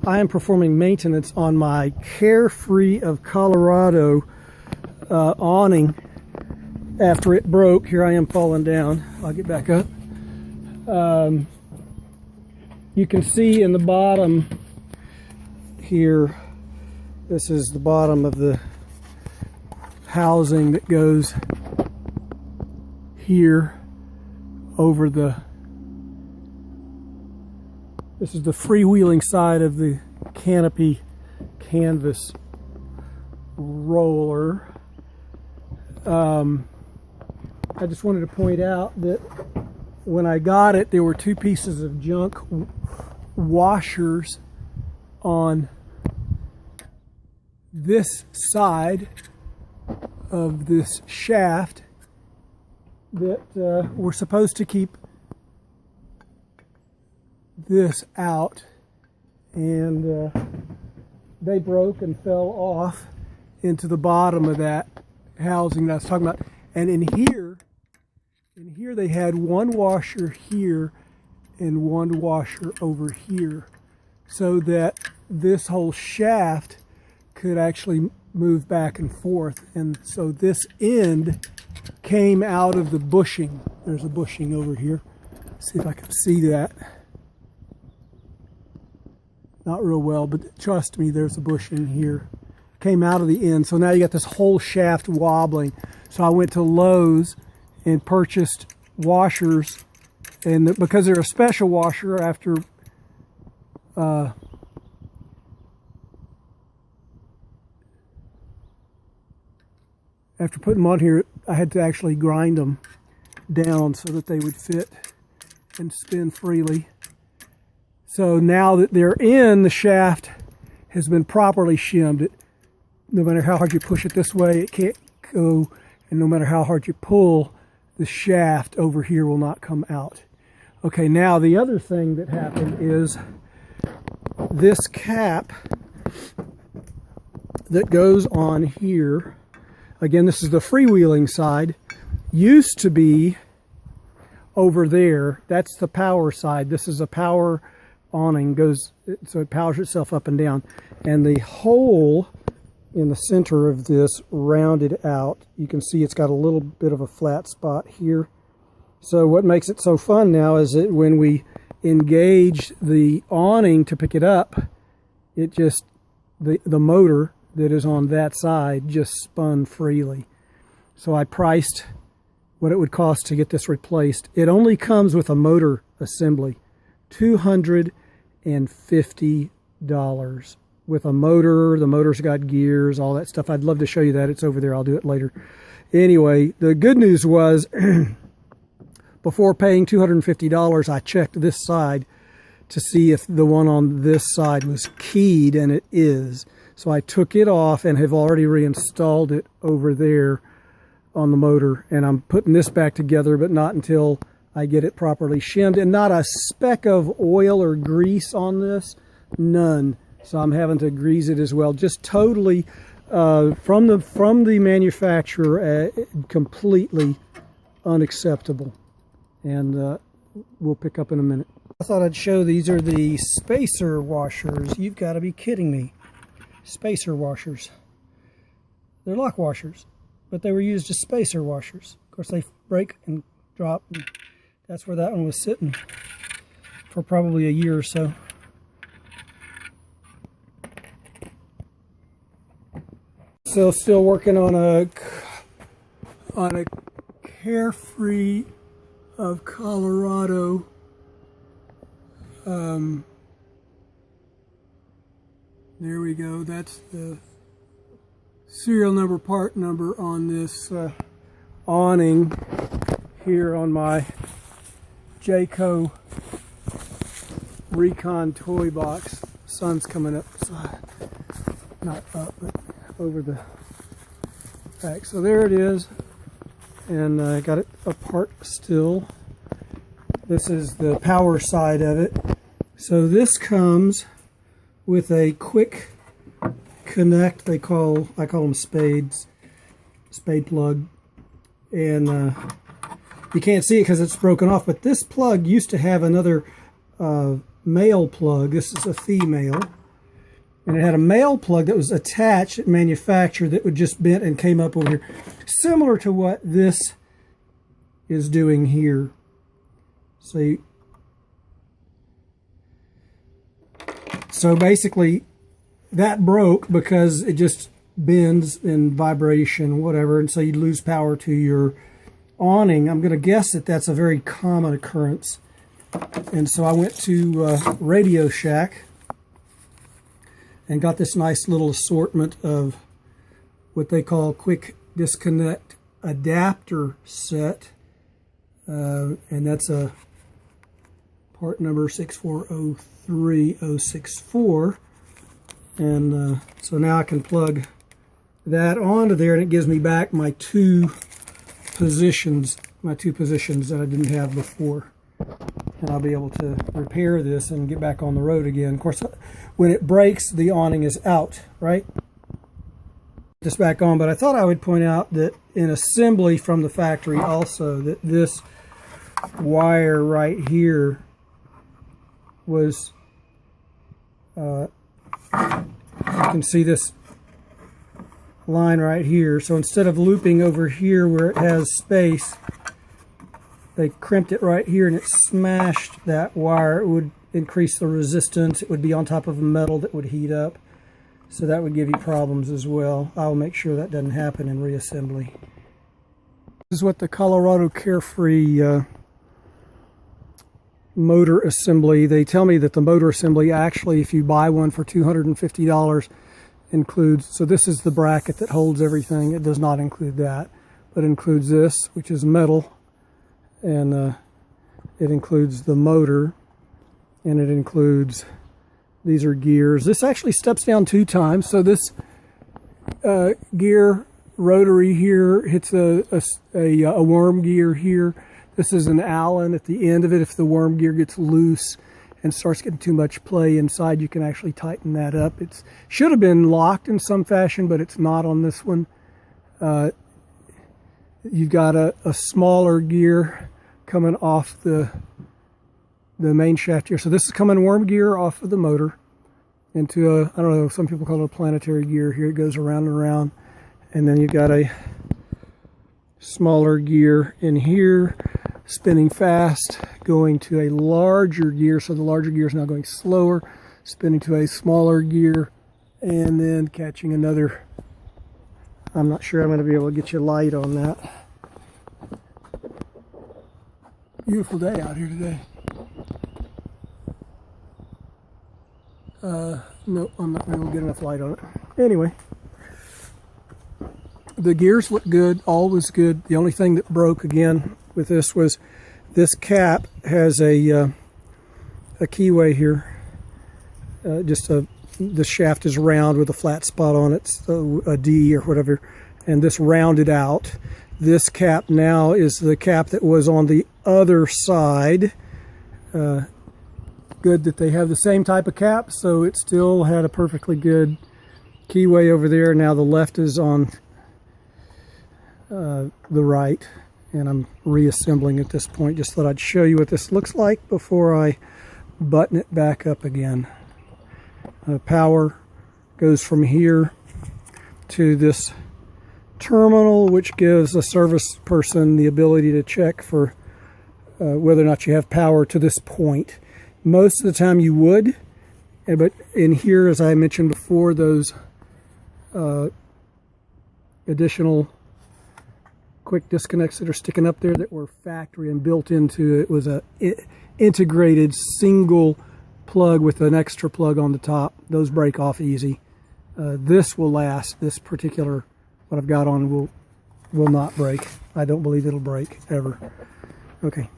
I am performing maintenance on my Carefree of Colorado awning after it broke. Here I am falling down. I'll get back up. You can see in the bottom here, this is the bottom of the housing that goes here over the, this is the freewheeling side of the canopy canvas roller. I just wanted to point out that when I got it, there were two pieces of junk washers on this side of this shaft that were supposed to keep this out, and they broke and fell off into the bottom of that housing that I was talking about. And in here they had one washer here and one washer over here, so that this whole shaft could actually move back and forth. And so this end came out of the bushing. There's a bushing over here. Let's see if I can see that. Not real well, but trust me, there's a bushing here. Came out of the end. So now you got this whole shaft wobbling. So I went to Lowe's and purchased washers, and because they're a special washer, after putting them on here, I had to actually grind them down so that they would fit and spin freely. So now that they're in, the shaft has been properly shimmed. No matter how hard you push it this way, it can't go, and no matter how hard you pull, the shaft over here will not come out. Okay, now the other thing that happened is this cap that goes on here, again, this is the freewheeling side, used to be over there. That's the power side. This is a power awning, goes so it powers itself up and down, and the hole in the center of this rounded out. You can see it's got a little bit of a flat spot here. So what makes it so fun now is that when we engage the awning to pick it up, it just, the motor that is on that side just spun freely. So I priced what it would cost to get this replaced. It only comes with a motor assembly, $250 with a motor. The motor's got gears, all that stuff. I'd love to show you that. It's over there. I'll do it later. Anyway, the good news was before paying $250, I checked this side to see if the one on this side was keyed, and it is. So I took it off and have already reinstalled it over there on the motor, and I'm putting this back together, but not until I get it properly shimmed, and not a speck of oil or grease on this, none. So I'm having to grease it as well, just totally from the manufacturer, completely unacceptable. And we'll pick up in a minute. I thought I'd show, these are the spacer washers. You've got to be kidding me. Spacer washers. They're lock washers, but they were used as spacer washers. Of course, they break and drop, and that's where that one was sitting for probably a year or so. So still working on a Carefree of Colorado there we go. That's the serial number, part number on this awning here on my Jayco Recon toy box. Sun's coming up, not up, but over the back. So there it is, and I got it apart still. This is the power side of it. So this comes with a quick connect. I call them spades, spade plug, and you can't see it because it's broken off, but this plug used to have another male plug. This is a female, And it had a male plug that was attached at manufacture that would just bent and came up over here. Similar to what this is doing here. See? So basically, that broke because it just bends in vibration, whatever, and so you lose power to your awning. I'm going to guess that that's a very common occurrence. And so I went to Radio Shack and got this nice little assortment of what they call quick disconnect adapter set. And that's a part number 6403064. And so now I can plug that onto there, and it gives me back my two positions that I didn't have before. And I'll be able to repair this and get back on the road again. Of course, when it breaks, the awning is out, right? This back on, but I thought I would point out that in assembly from the factory also, that this wire right here was, you can see this line right here. So instead of looping over here where it has space, they crimped it right here and it smashed that wire. It would increase the resistance. It would be on top of a metal that would heat up. So that would give you problems as well. I'll make sure that doesn't happen in reassembly. This is what the Colorado Carefree motor assembly. They tell me that the motor assembly actually, if you buy one for $250, includes, so this is the bracket that holds everything. It does not include that, but it includes this, which is metal, and it includes the motor, and it includes, these are gears. This actually steps down 2 times, so this gear rotary here hits a worm gear here. This is an Allen at the end of it. If the worm gear gets loose and starts getting too much play inside, you can actually tighten that up. It should have been locked in some fashion, but it's not on this one. You've got a smaller gear coming off the main shaft here. So this is coming worm gear off of the motor into a, I don't know, some people call it a planetary gear here. It goes around and around. And then you've got a smaller gear in here, spinning fast, going to a larger gear. So the larger gear is now going slower, spinning to a smaller gear, and then catching another. I'm not sure I'm going to be able to get you light on that. Beautiful day out here today. No, I'm not going to get enough light on it. Anyway, the gears look good. All was good. The only thing that broke again with this was this cap has a keyway here. The shaft is round with a flat spot on it, so a D or whatever, and this rounded out. This cap now is the cap that was on the other side. Good that they have the same type of cap, so it still had a perfectly good keyway over there. Now the left is on the right, and I'm reassembling at this point. Just thought I'd show you what this looks like before I button it back up again. Power goes from here to this terminal, which gives a service person the ability to check for whether or not you have power to this point. Most of the time you would, but in here, as I mentioned before, those additional quick disconnects that are sticking up there that were factory and built into it was a integrated single plug with an extra plug on the top. Those break off easy. This will last. This particular, what I've got on, will not break. I don't believe it'll break ever. Okay.